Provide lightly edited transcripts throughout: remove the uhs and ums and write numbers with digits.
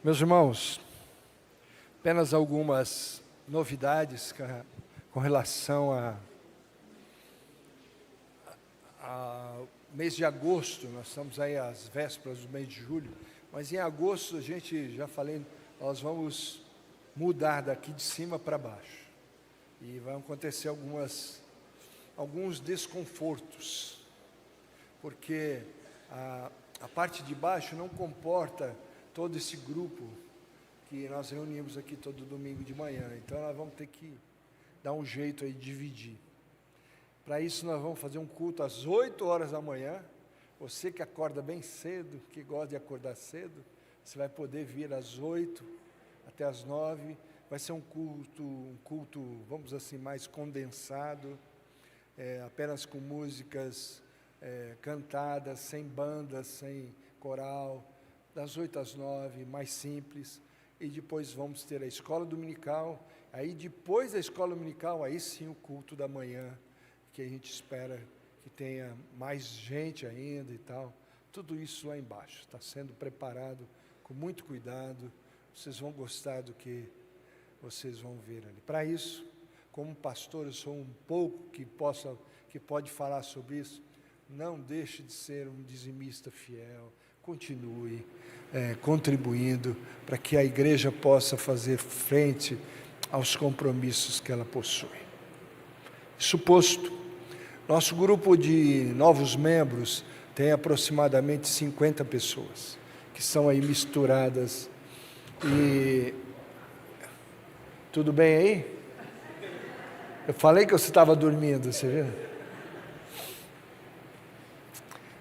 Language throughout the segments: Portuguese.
Meus irmãos, apenas algumas novidades com relação ao mês de agosto. Nós estamos aí às vésperas do mês de julho, mas em agosto a gente, já falei, nós vamos mudar daqui de cima para baixo e vão acontecer alguns desconfortos, porque a parte de baixo não comporta todo esse grupo que nós reunimos aqui todo domingo de manhã. Então nós vamos ter que dar um jeito aí de dividir. Para isso nós vamos fazer um culto às 8 horas da manhã. Você que acorda bem cedo, que gosta de acordar cedo, você vai poder vir às 8 até às 9. Vai ser um culto, vamos assim, mais condensado, apenas com músicas cantadas, sem bandas, sem coral, das 8 às 9, mais simples, e depois vamos ter a escola dominical. Aí depois da escola dominical, aí sim o culto da manhã, que a gente espera que tenha mais gente ainda e tal. Tudo isso lá embaixo, está sendo preparado com muito cuidado. Vocês vão gostar do que vocês vão ver ali. Para isso, como pastor, eu sou um pouco que pode falar sobre isso. Não deixe de ser um dizimista fiel. Continue contribuindo para que a igreja possa fazer frente aos compromissos que ela possui. Isso posto, nosso grupo de novos membros tem aproximadamente 50 pessoas, que são aí misturadas. E tudo bem aí? Eu falei que você estava dormindo, você viu?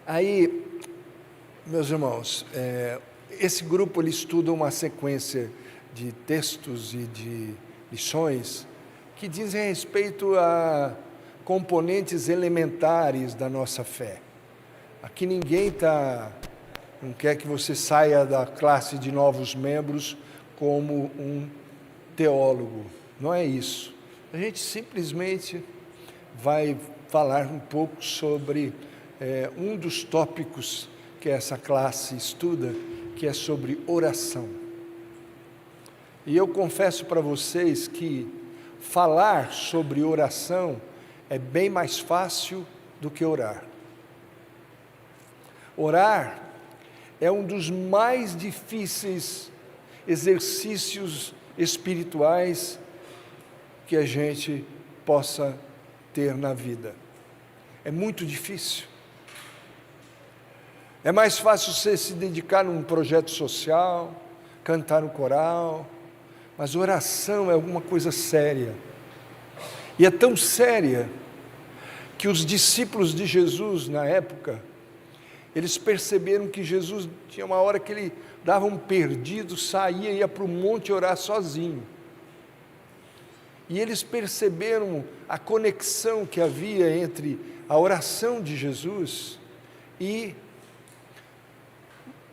Aí, meus irmãos, esse grupo ele estuda uma sequência de textos e de lições que dizem respeito a componentes elementares da nossa fé. Aqui ninguém não quer que você saia da classe de novos membros como um teólogo, não é isso. A gente simplesmente vai falar um pouco sobre um dos tópicos que essa classe estuda, que é sobre oração. E eu confesso para vocês que falar sobre oração é bem mais fácil do que orar. Orar é um dos mais difíceis exercícios espirituais que a gente possa ter na vida. É muito difícil. É mais fácil você se dedicar num projeto social, cantar no coral, mas oração é alguma coisa séria. E é tão séria que os discípulos de Jesus, na época, eles perceberam que Jesus tinha uma hora que ele dava um perdido, saía e ia para o monte orar sozinho. E eles perceberam a conexão que havia entre a oração de Jesus e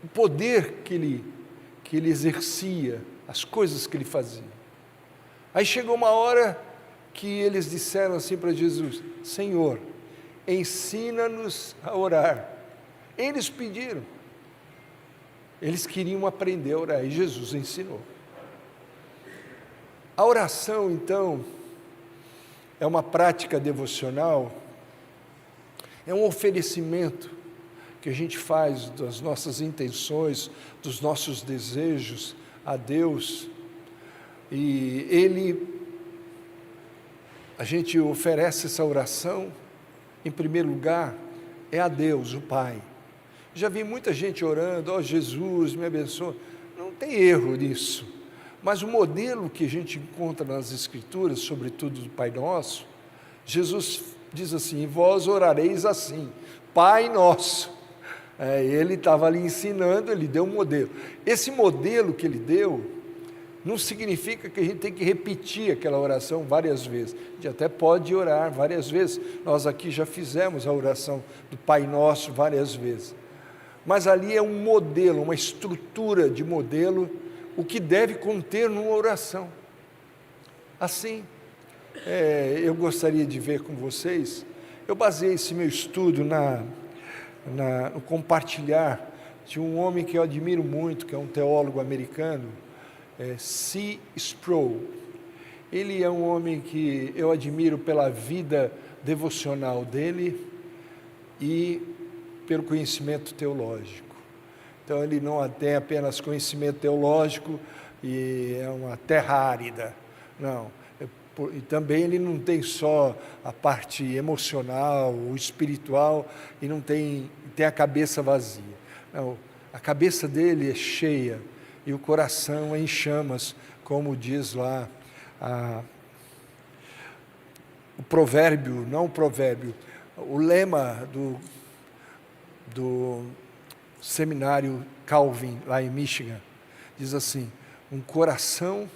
o poder que ele exercia, as coisas que ele fazia. Aí chegou uma hora que eles disseram assim para Jesus: Senhor, ensina-nos a orar. Eles pediram, eles queriam aprender a orar, e Jesus ensinou. A oração, então, é uma prática devocional, é um oferecimento que a gente faz das nossas intenções, dos nossos desejos a Deus, e a gente oferece essa oração, em primeiro lugar, é a Deus, o Pai. Já vi muita gente orando: ó Jesus, me abençoa. Não tem erro nisso, mas o modelo que a gente encontra nas Escrituras, sobretudo do Pai Nosso, Jesus diz assim: vós orareis assim, Pai Nosso. Ele estava ali ensinando, ele deu um modelo. Esse modelo que ele deu, não significa que a gente tem que repetir aquela oração várias vezes. A gente até pode orar várias vezes. Nós aqui já fizemos a oração do Pai Nosso várias vezes. Mas ali é um modelo, uma estrutura de modelo, o que deve conter numa oração. Assim, eu gostaria de ver com vocês, eu baseei esse meu estudo no compartilhar Tinha um homem que eu admiro muito, que é um teólogo americano, C. Sproul. Ele é um homem que eu admiro pela vida devocional dele e pelo conhecimento teológico. Então ele não tem apenas conhecimento teológico e é uma terra árida, não. E também ele não tem só a parte emocional, o espiritual, e não tem a cabeça vazia. Não, a cabeça dele é cheia e o coração é em chamas, como diz lá o provérbio, não o provérbio, o lema do seminário Calvin, lá em Michigan, diz assim: um coração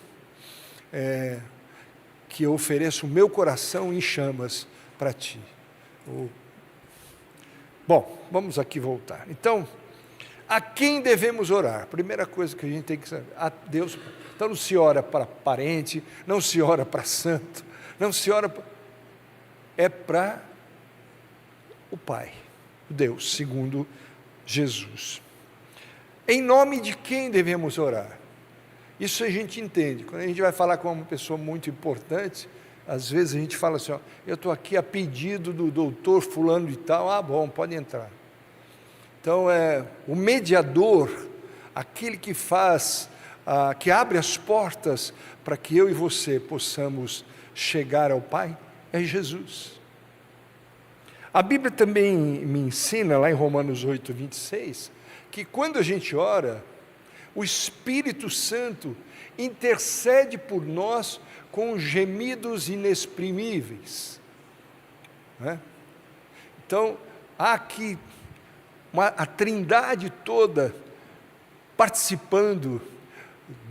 que eu ofereço o meu coração em chamas para ti. Bom, vamos aqui voltar. Então, a quem devemos orar? Primeira coisa que a gente tem que saber, a Deus. Então não se ora para parente, não se ora para santo, não se ora é para o Pai, Deus, segundo Jesus. Em nome de quem devemos orar? Isso a gente entende. Quando a gente vai falar com uma pessoa muito importante, às vezes a gente fala assim: ó, eu estou aqui a pedido do doutor fulano e tal. Bom, pode entrar. Então, o mediador, aquele que faz, que abre as portas para que eu e você possamos chegar ao Pai, é Jesus. A Bíblia também me ensina, lá em Romanos 8, 26, que quando a gente ora, o Espírito Santo intercede por nós com gemidos inexprimíveis. Então, há aqui a trindade toda participando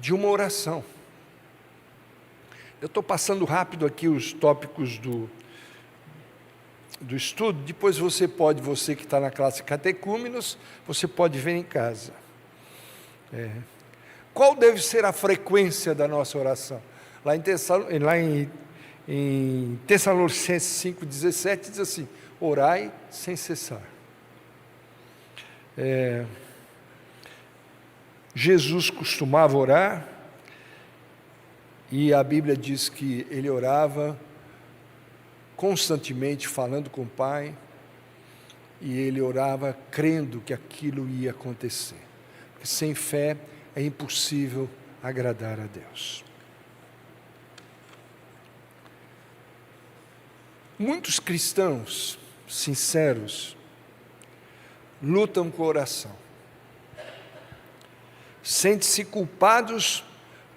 de uma oração. Eu estou passando rápido aqui os tópicos do estudo, depois você que está na classe catecúmenos, você pode ver em casa. Qual deve ser a frequência da nossa oração? Lá em Tessalonicenses 5,17 diz assim: orai sem cessar. Jesus costumava orar, e a Bíblia diz que ele orava constantemente falando com o Pai, e ele orava crendo que aquilo ia acontecer. Porque sem fé é impossível agradar a Deus. Muitos cristãos sinceros lutam com a oração. Sentem-se culpados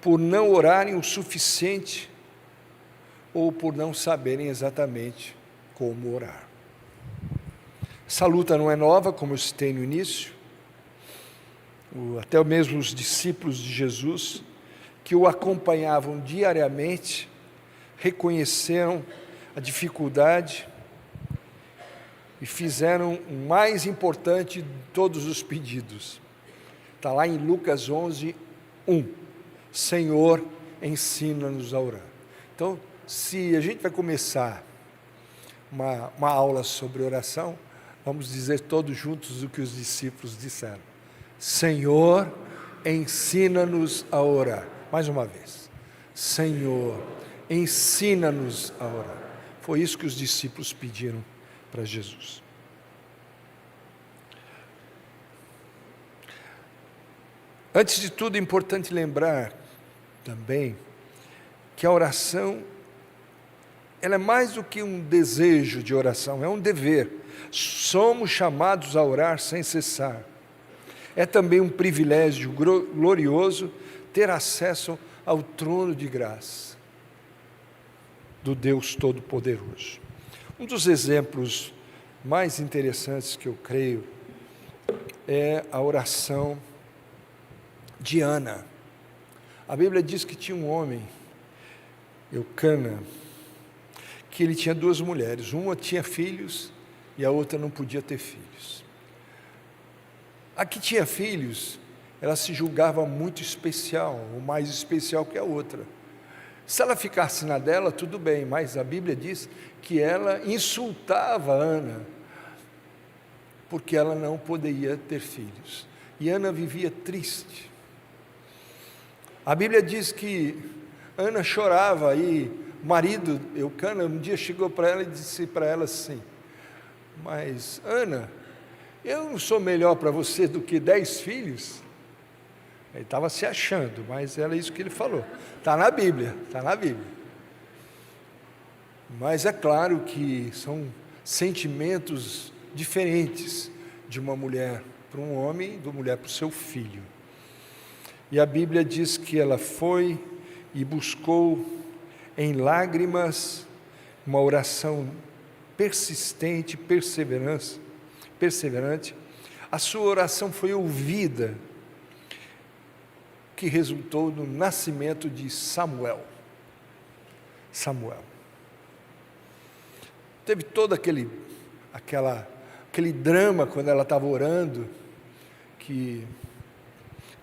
por não orarem o suficiente ou por não saberem exatamente como orar. Essa luta não é nova, como eu citei no início. Até mesmo os discípulos de Jesus, que o acompanhavam diariamente, reconheceram a dificuldade e fizeram o mais importante de todos os pedidos. Está lá em Lucas 11, 1. Senhor, ensina-nos a orar. Então, se a gente vai começar uma aula sobre oração, vamos dizer todos juntos o que os discípulos disseram: Senhor, ensina-nos a orar. Mais uma vez. Senhor, ensina-nos a orar. Foi isso que os discípulos pediram para Jesus. Antes de tudo, é importante lembrar também que a oração, ela é mais do que um desejo de oração, é um dever. Somos chamados a orar sem cessar. É também um privilégio glorioso ter acesso ao trono de graça do Deus Todo-Poderoso. Um dos exemplos mais interessantes que eu creio é a oração de Ana. A Bíblia diz que tinha um homem, Eucana, que ele tinha duas mulheres. Uma tinha filhos e a outra não podia ter filhos. A que tinha filhos, ela se julgava muito especial, ou mais especial que a outra. Se ela ficasse na dela, tudo bem, mas a Bíblia diz que ela insultava Ana, porque ela não poderia ter filhos. e Ana vivia triste. A Bíblia diz que Ana chorava e o marido, Eucana, um dia chegou para ela e disse para ela assim: mas Ana, eu não sou melhor para você do que 10 filhos? Ele estava se achando, mas era isso que ele falou. Está na Bíblia, está na Bíblia. Mas é claro que são sentimentos diferentes de uma mulher para um homem e de uma mulher para o seu filho. E a Bíblia diz que ela foi e buscou em lágrimas uma oração persistente, perseverante. A sua oração foi ouvida, que resultou no nascimento de Samuel. Teve todo aquele drama quando ela estava orando, que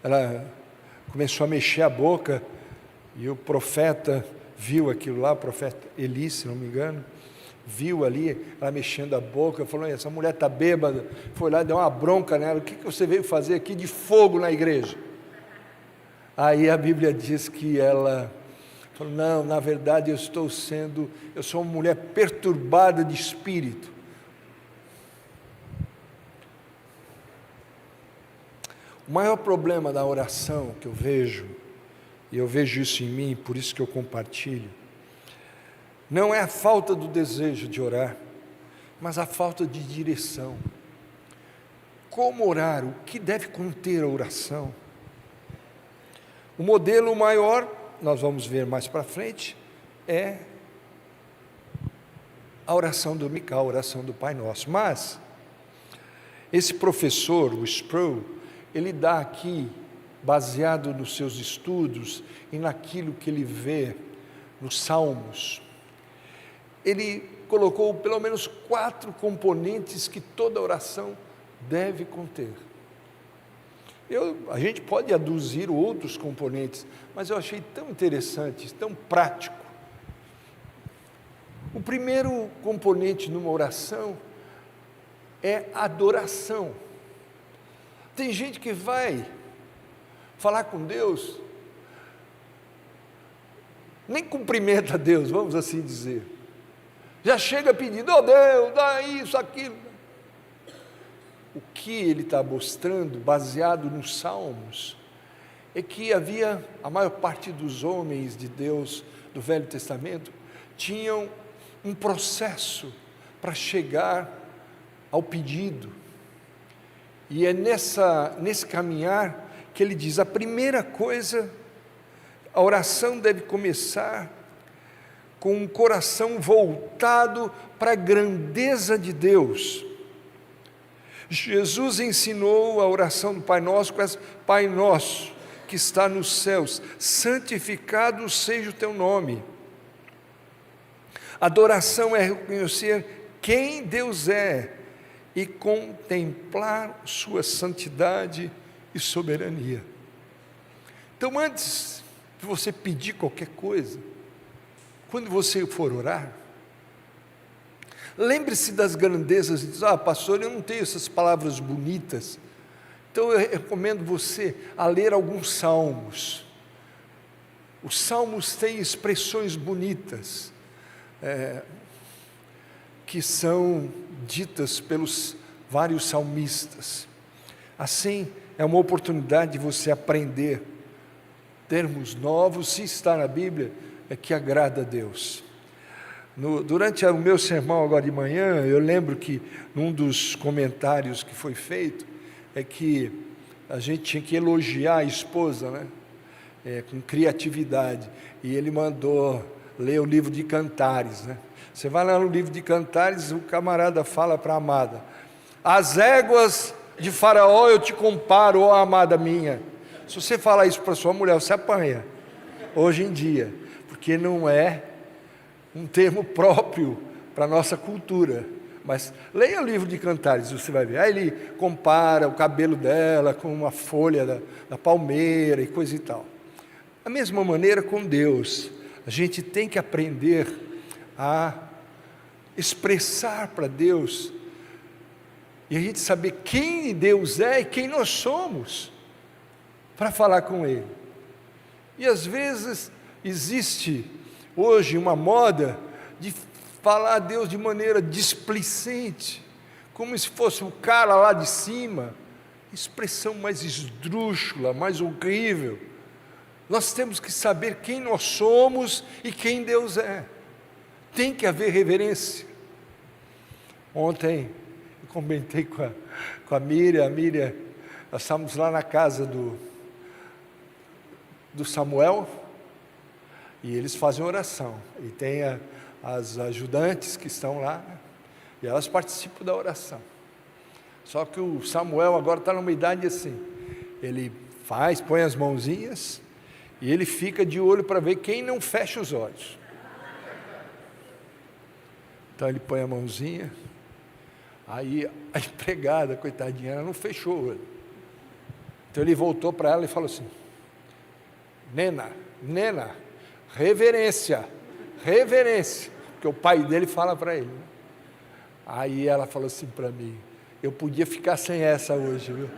ela começou a mexer a boca, e o profeta viu aquilo lá, o profeta Eli, se não me engano, viu ali, ela mexendo a boca, falou: essa mulher está bêbada. Foi lá, deu uma bronca nela: o que você veio fazer aqui de fogo na igreja? Aí a Bíblia diz que ela falou: não, na verdade eu sou uma mulher perturbada de espírito. O maior problema da oração que eu vejo, e eu vejo isso em mim, por isso que eu compartilho, não é a falta do desejo de orar, mas a falta de direção. Como orar? O que deve conter a oração? O modelo maior, nós vamos ver mais para frente, é a oração dominical, a oração do Pai Nosso. Mas esse professor, o Sproul, ele dá aqui, baseado nos seus estudos e naquilo que ele vê nos Salmos, ele colocou pelo menos 4 componentes que toda oração deve conter. A gente pode aduzir outros componentes, mas eu achei tão interessante, tão prático. O primeiro componente numa oração é adoração. Tem gente que vai falar com Deus, nem cumprimenta Deus, vamos assim dizer. Já chega pedindo: oh Deus, dá isso, aquilo. O que ele está mostrando, baseado nos Salmos, é que a maior parte dos homens de Deus do Velho Testamento tinham um processo para chegar ao pedido. E é nesse caminhar que ele diz: a primeira coisa, a oração deve começar com um coração voltado para a grandeza de Deus. Jesus ensinou a oração do Pai Nosso com essa: Pai Nosso que está nos céus, santificado seja o teu nome. Adoração é reconhecer quem Deus é e contemplar sua santidade e soberania. Então, antes de você pedir qualquer coisa, quando você for orar, lembre-se das grandezas e diz: pastor, eu não tenho essas palavras bonitas, então eu recomendo você a ler alguns salmos. Os salmos têm expressões bonitas, que são ditas pelos vários salmistas. Assim, é uma oportunidade de você aprender termos novos, se está na Bíblia, é que agrada a Deus. Durante o meu sermão agora de manhã, eu lembro que num dos comentários que foi feito, é que a gente tinha que elogiar a esposa, né? Com criatividade, e ele mandou ler o livro de Cantares, né? Você vai lá no livro de Cantares, o camarada fala para a amada: as éguas de Faraó eu te comparo, ó amada minha. Se você falar isso para sua mulher, você apanha, hoje em dia, porque não é um termo próprio para a nossa cultura. Mas leia o livro de Cantares, você vai ver. Aí ele compara o cabelo dela com uma folha da palmeira e coisa e tal. Da mesma maneira com Deus, a gente tem que aprender a expressar para Deus e a gente saber quem Deus é e quem nós somos, para falar com Ele. E às vezes existe hoje uma moda de falar a Deus de maneira displicente, como se fosse o cara lá de cima, expressão mais esdrúxula, mais horrível. Nós temos que saber quem nós somos e quem Deus é. Tem que haver reverência. Ontem eu comentei com a Miriam, nós estávamos lá na casa do Samuel, e eles fazem oração, e tem as ajudantes que estão lá, e elas participam da oração. Só que o Samuel agora está numa idade assim, ele põe as mãozinhas, e ele fica de olho para ver quem não fecha os olhos. Então ele põe a mãozinha, aí a empregada, coitadinha, ela não fechou o olho. Então ele voltou para ela e falou assim: Nena, reverência, porque o pai dele fala para ele. Aí ela falou assim para mim: eu podia ficar sem essa hoje, viu?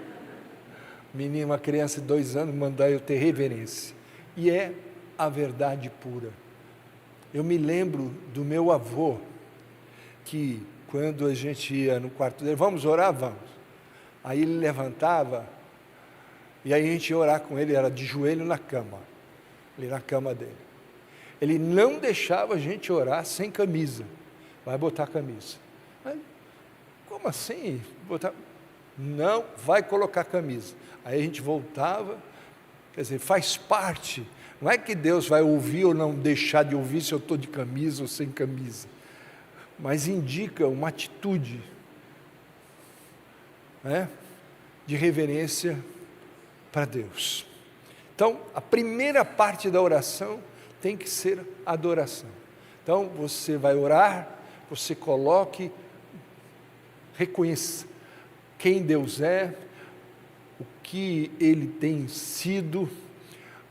Menina, uma criança de 2 anos, mandar eu ter reverência, e é a verdade pura. Eu me lembro do meu avô, que quando a gente ia no quarto dele, vamos orar? Vamos. Aí ele levantava, e aí a gente ia orar com ele, era de joelho na cama, ali na cama dele. Ele não deixava a gente orar sem camisa. Vai botar camisa. Mas, como assim? Não, vai colocar camisa. Aí a gente voltava, quer dizer, faz parte. Não é que Deus vai ouvir ou não deixar de ouvir se eu estou de camisa ou sem camisa, mas indica uma atitude, né, de reverência para Deus. Então, a primeira parte da oração tem que ser adoração. Então, você vai orar, você reconheça quem Deus é, o que Ele tem sido,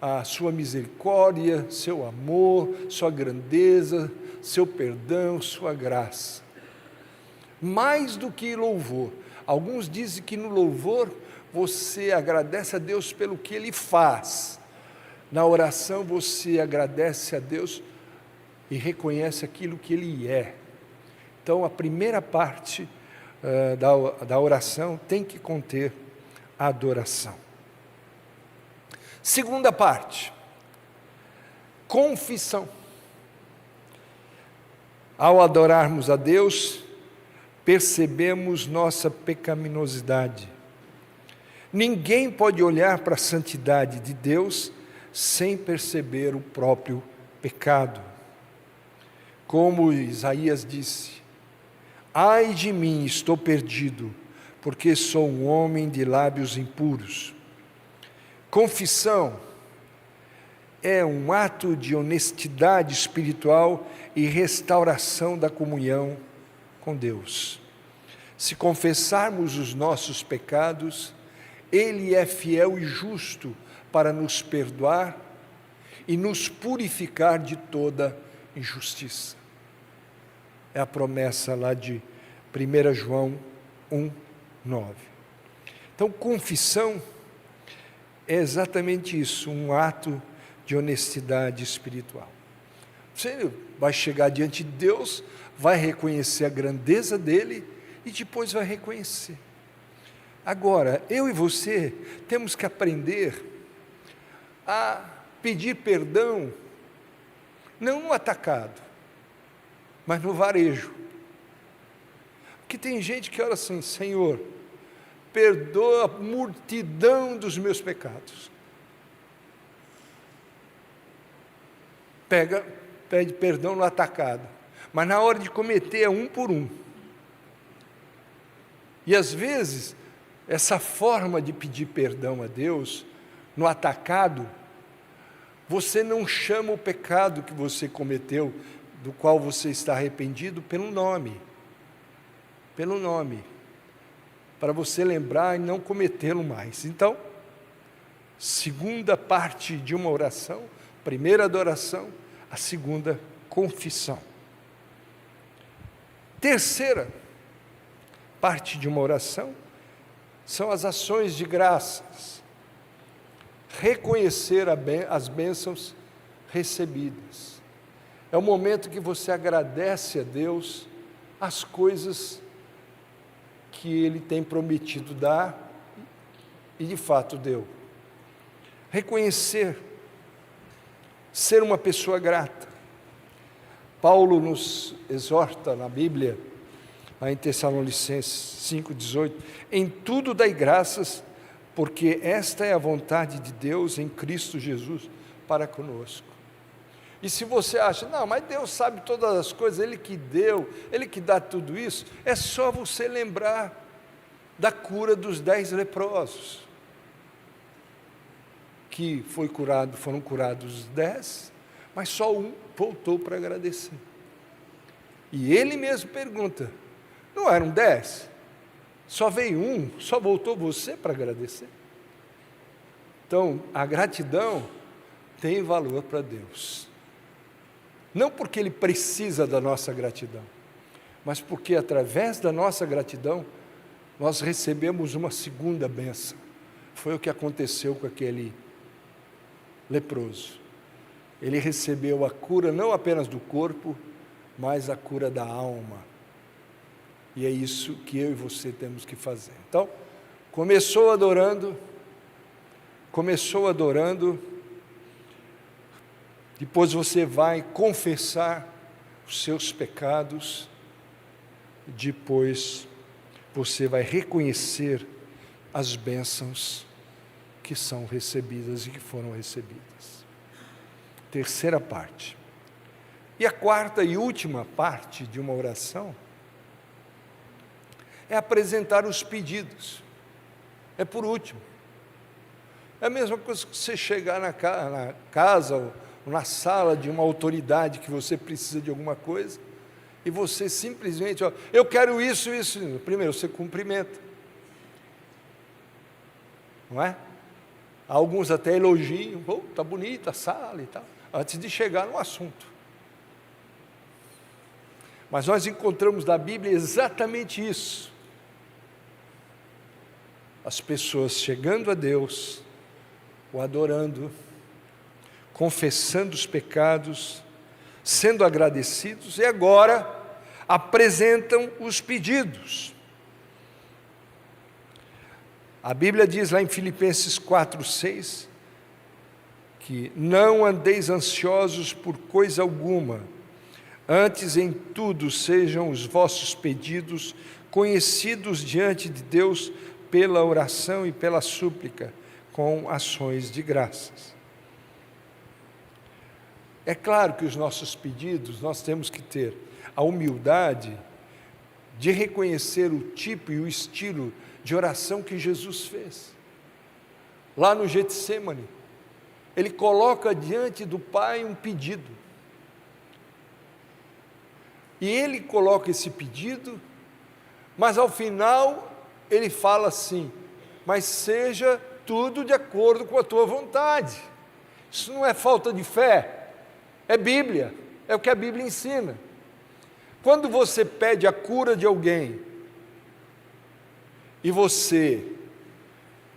a sua misericórdia, seu amor, sua grandeza, seu perdão, sua graça. Mais do que louvor. Alguns dizem que no louvor você agradece a Deus pelo que Ele faz. Na oração você agradece a Deus e reconhece aquilo que Ele é. Então a primeira parte da oração tem que conter a adoração. Segunda parte, confissão. Ao adorarmos a Deus, percebemos nossa pecaminosidade. Ninguém pode olhar para a santidade de Deus sem perceber o próprio pecado. Como Isaías disse: ai de mim, estou perdido, porque sou um homem de lábios impuros. Confissão é um ato de honestidade espiritual e restauração da comunhão com Deus. Se confessarmos os nossos pecados, Ele é fiel e justo para nos perdoar e nos purificar de toda injustiça. É a promessa lá de 1 João 1:9. Então, confissão é exatamente isso, um ato de honestidade espiritual. Você vai chegar diante de Deus, vai reconhecer a grandeza dEle e depois vai reconhecer. Agora, eu e você temos que aprender a pedir perdão, não no atacado, mas no varejo. Porque tem gente que ora assim: Senhor, perdoa a multidão dos meus pecados. Pede perdão no atacado, mas na hora de cometer é um por um. E às vezes, essa forma de pedir perdão a Deus, no atacado, você não chama o pecado que você cometeu, do qual você está arrependido, pelo nome, para você lembrar e não cometê-lo mais. Então, segunda parte de uma oração, primeira adoração, a segunda, confissão. Terceira parte de uma oração são as ações de graças. Reconhecer as bênçãos recebidas. É o momento que você agradece a Deus as coisas que Ele tem prometido dar e de fato deu. Reconhecer, ser uma pessoa grata. Paulo nos exorta na Bíblia, lá em Tessalonicenses 5,18, em tudo dai graças, porque esta é a vontade de Deus em Cristo Jesus para conosco. E se você acha, não, mas Deus sabe todas as coisas, Ele que deu, Ele que dá tudo isso, é só você lembrar da cura dos 10 leprosos, que foram curados os 10, mas só um voltou para agradecer. E ele mesmo pergunta, não eram 10? Só veio um, só voltou você para agradecer? Então, a gratidão tem valor para Deus. Não porque Ele precisa da nossa gratidão, mas porque através da nossa gratidão, nós recebemos uma segunda bênção. Foi o que aconteceu com aquele leproso. Ele recebeu a cura não apenas do corpo, mas a cura da alma. E é isso que eu e você temos que fazer. Então, começou adorando, depois você vai confessar os seus pecados, depois você vai reconhecer as bênçãos que são recebidas e que foram recebidas. Terceira parte. E a quarta e última parte de uma oração é apresentar os pedidos. É por último. É a mesma coisa que você chegar na casa ou na sala de uma autoridade que você precisa de alguma coisa e você simplesmente, eu quero isso. Primeiro você cumprimenta. Não é? Alguns até elogiam, está bonita a sala e tal, antes de chegar no assunto. Mas nós encontramos na Bíblia exatamente isso. As pessoas chegando a Deus, o adorando, confessando os pecados, sendo agradecidos, e agora apresentam os pedidos. A Bíblia diz lá em Filipenses 4:6, que não andeis ansiosos por coisa alguma, antes em tudo sejam os vossos pedidos conhecidos diante de Deus pela oração e pela súplica, com ações de graças. É claro que os nossos pedidos, nós temos que ter a humildade de reconhecer o tipo e o estilo de oração que Jesus fez. Lá no Getsêmani, Ele coloca diante do Pai um pedido. E Ele coloca esse pedido, mas ao final Ele fala assim, mas seja tudo de acordo com a tua vontade. Isso não é falta de fé, é Bíblia, é o que a Bíblia ensina. Quando você pede a cura de alguém, e você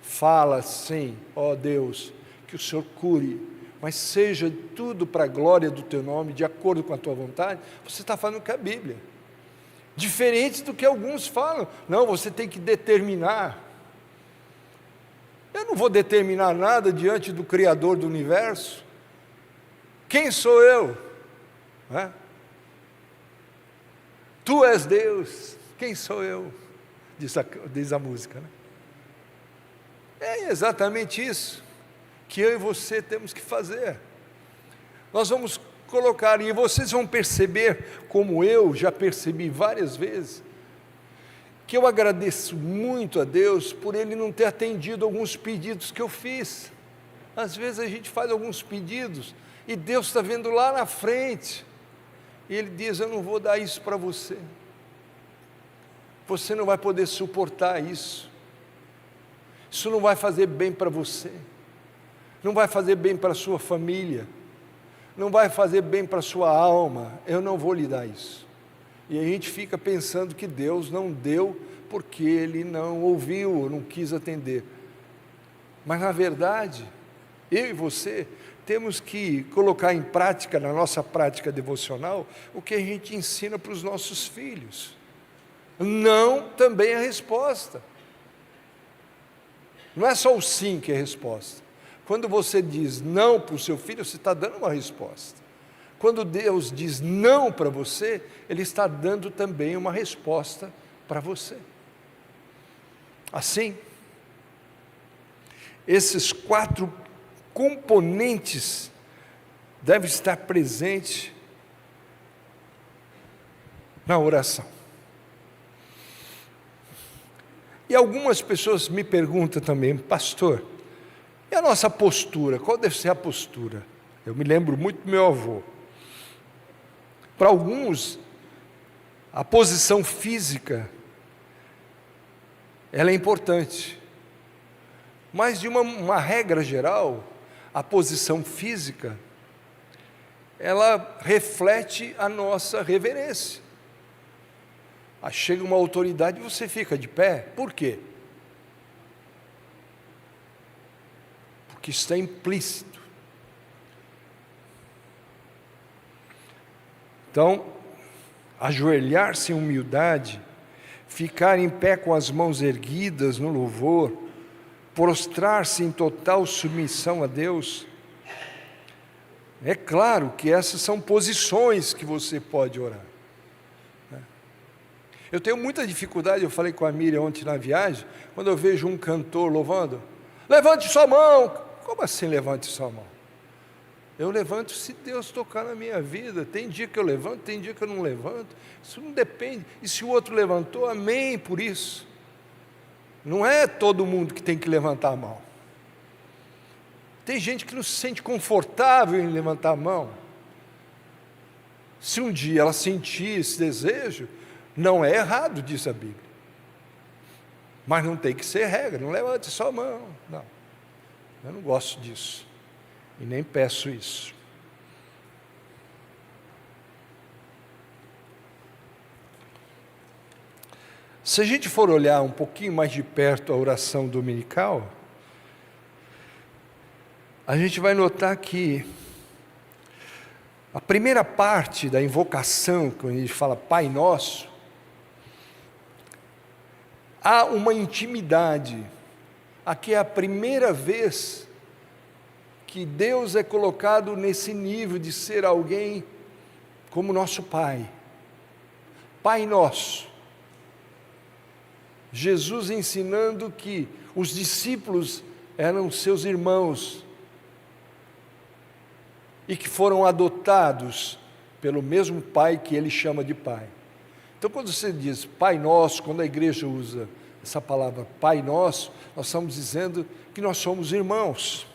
fala assim, ó Deus, que o Senhor cure, mas seja tudo para a glória do teu nome, de acordo com a tua vontade, você está falando que é a Bíblia. Diferente do que alguns falam, não, você tem que determinar. Eu não vou determinar nada diante do Criador do universo. Quem sou eu? Tu és Deus, quem sou eu? Diz a música, né? É exatamente isso que eu e você temos que fazer. Nós vamos colocar, e vocês vão perceber, como eu já percebi várias vezes, que eu agradeço muito a Deus por Ele não ter atendido alguns pedidos que eu fiz. Às vezes a gente faz alguns pedidos e Deus está vendo lá na frente e Ele diz, eu não vou dar isso para você. Você não vai poder suportar isso. Isso não vai fazer bem para você. Não vai fazer bem para a sua família. Não vai fazer bem para a sua alma. Eu não vou lhe dar isso. E a gente fica pensando que Deus não deu porque Ele não ouviu, ou não quis atender. Mas na verdade, eu e você temos que colocar em prática, na nossa prática devocional, o que a gente ensina para os nossos filhos. Não também é a resposta. Não é só o sim que é a resposta. Quando você diz não para o seu filho, você está dando uma resposta. Quando Deus diz não para você, Ele está dando também uma resposta para você. Assim, esses 4 componentes devem estar presentes na oração. E algumas pessoas me perguntam também, pastor, e a nossa postura? Qual deve ser a postura? Eu me lembro muito do meu avô. Para alguns, a posição física, ela é importante. Mas de uma regra geral, a posição física, ela reflete a nossa reverência. Aí chega uma autoridade e você fica de pé. Por quê? Porque está implícito. Então, ajoelhar-se em humildade, ficar em pé com as mãos erguidas no louvor, prostrar-se em total submissão a Deus. É claro que essas são posições que você pode orar. Eu tenho muita dificuldade, eu falei com a Miriam ontem na viagem, quando eu vejo um cantor louvando, levante sua mão. Como assim levante sua mão? Eu levanto se Deus tocar na minha vida. Tem dia que eu levanto, tem dia que eu não levanto. Isso não depende. E se o outro levantou, amém por isso. Não é todo mundo que tem que levantar a mão. Tem gente que não se sente confortável em levantar a mão. Se um dia ela sentir esse desejo, não é errado, diz a Bíblia. Mas não tem que ser regra, não levante só a mão. Não, eu não gosto disso. E nem peço isso. Se a gente for olhar um pouquinho mais de perto a oração dominical, a gente vai notar que a primeira parte da invocação, quando a gente fala Pai Nosso, há uma intimidade. Aqui é a primeira vez que Deus é colocado nesse nível de ser alguém como nosso Pai. Pai Nosso. Jesus ensinando que os discípulos eram seus irmãos e que foram adotados pelo mesmo Pai que ele chama de Pai. Então, quando você diz Pai Nosso, quando a igreja usa essa palavra Pai Nosso, nós estamos dizendo que nós somos irmãos.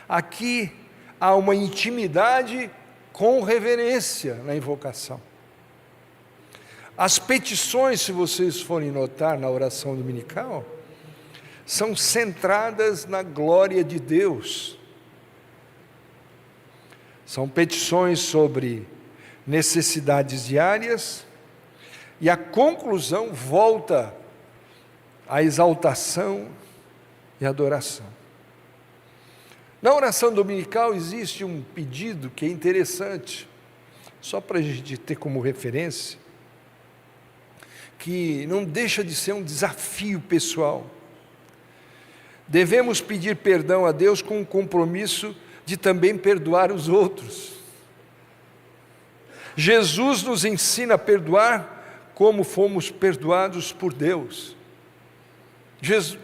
Aqui há uma intimidade com reverência na invocação. As petições, se vocês forem notar na oração dominical, são centradas na glória de Deus. São petições sobre necessidades diárias, e a conclusão volta à exaltação e adoração. Na oração dominical existe um pedido que é interessante, só para a gente ter como referência, que não deixa de ser um desafio pessoal. Devemos pedir perdão a Deus com o compromisso de também perdoar os outros. Jesus nos ensina a perdoar como fomos perdoados por Deus.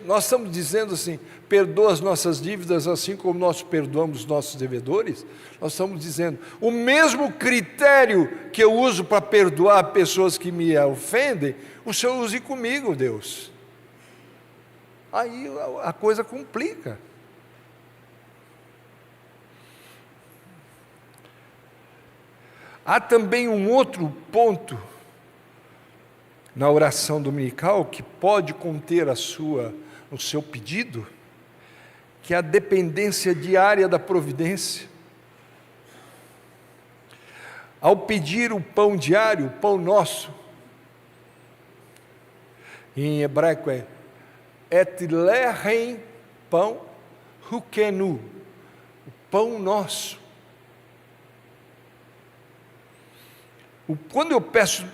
Nós estamos dizendo assim, perdoa as nossas dívidas assim como nós perdoamos os nossos devedores. Nós estamos dizendo, o mesmo critério que eu uso para perdoar pessoas que me ofendem, o Senhor use comigo, Deus. Aí a coisa complica. Há também um outro ponto na oração dominical que pode conter o seu pedido, que é a dependência diária da providência. Ao pedir o pão diário, o pão nosso, Em hebraico é et lechem, pão, hukenu, o pão nosso. Quando eu peço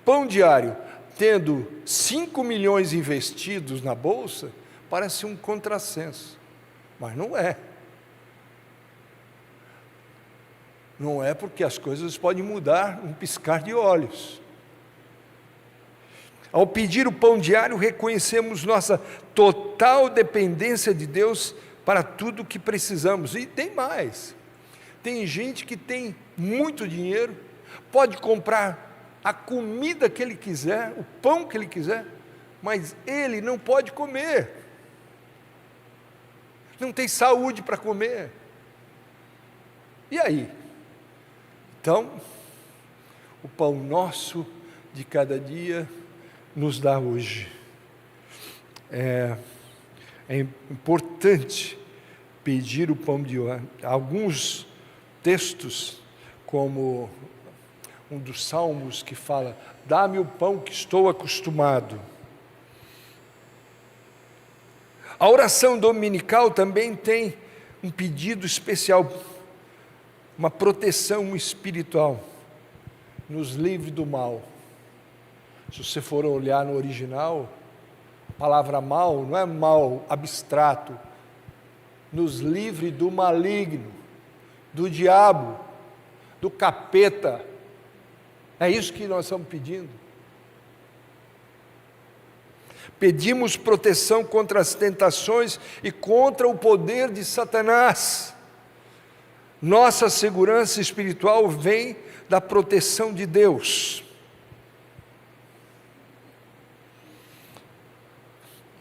pão diário, tendo 5 milhões investidos na bolsa, parece um contrassenso, mas não é. Não é, porque as coisas podem mudar um piscar de olhos. Ao pedir o pão diário, reconhecemos nossa total dependência de Deus para tudo o que precisamos. E tem mais. Tem gente que tem muito dinheiro, pode comprar a comida que ele quiser, o pão que ele quiser, mas ele não pode comer. Não tem saúde para comer. E aí? Então, o pão nosso de cada dia nos dá hoje. É importante pedir o pão de hoje. Alguns textos, como um dos salmos que fala: dá-me o pão que estou acostumado. A oração dominical também tem um pedido especial, uma proteção espiritual, nos livre do mal. Se você for olhar no original, a palavra mal não é mal abstrato, nos livre do maligno, do diabo, do capeta. É isso que nós estamos pedindo. Pedimos proteção contra as tentações e contra o poder de Satanás. Nossa segurança espiritual vem da proteção de Deus.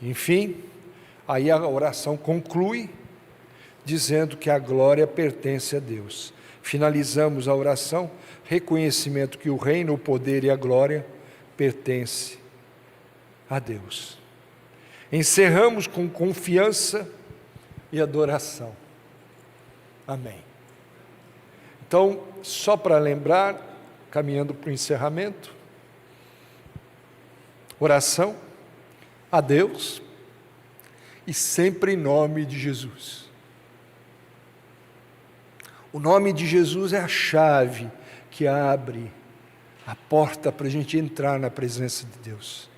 Enfim, aí a oração conclui dizendo que a glória pertence a Deus. Finalizamos a oração, reconhecimento que o reino, o poder e a glória pertence a Deus. Encerramos com confiança e adoração. Amém. Então, só para lembrar, caminhando para o encerramento, oração a Deus e sempre em nome de Jesus. O nome de Jesus é a chave que abre a porta para a gente entrar na presença de Deus.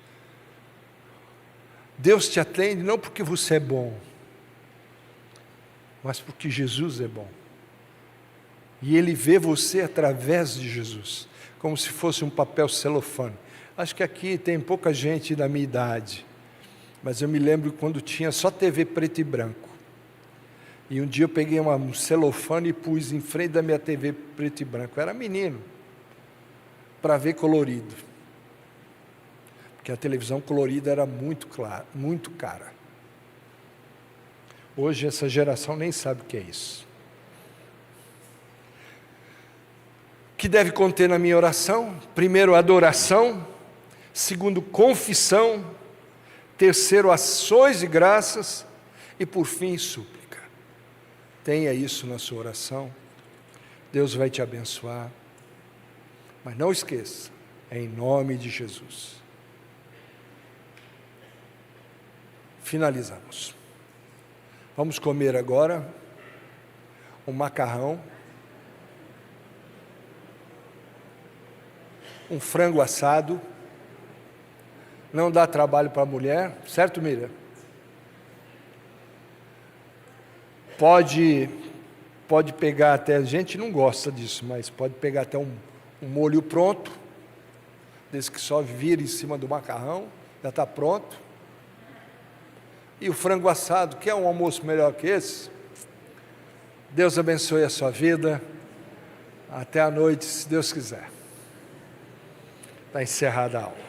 Deus te atende não porque você é bom, mas porque Jesus é bom. E Ele vê você através de Jesus, como se fosse um papel celofane. Acho que aqui tem pouca gente da minha idade, mas eu me lembro quando tinha só TV preto e branco. E um dia eu peguei um celofane e pus em frente da minha TV preto e branco. Eu era menino, para ver colorido. Porque a televisão colorida era muito cara. Hoje essa geração nem sabe o que é isso. O que deve conter na minha oração? Primeiro, adoração. Segundo, confissão. Terceiro, ações de graças. E por fim, súplica. Tenha isso na sua oração. Deus vai te abençoar. Mas não esqueça, é em nome de Jesus. Finalizamos. Vamos comer agora um macarrão, um frango assado. Não dá trabalho para a mulher, certo, Miriam? Pode pegar até, a gente não gosta disso, mas pode pegar até um molho pronto, desse que só vira em cima do macarrão, já está pronto. E o frango assado, quer um almoço melhor que esse? Deus abençoe a sua vida. Até a noite, se Deus quiser. Está encerrada a aula.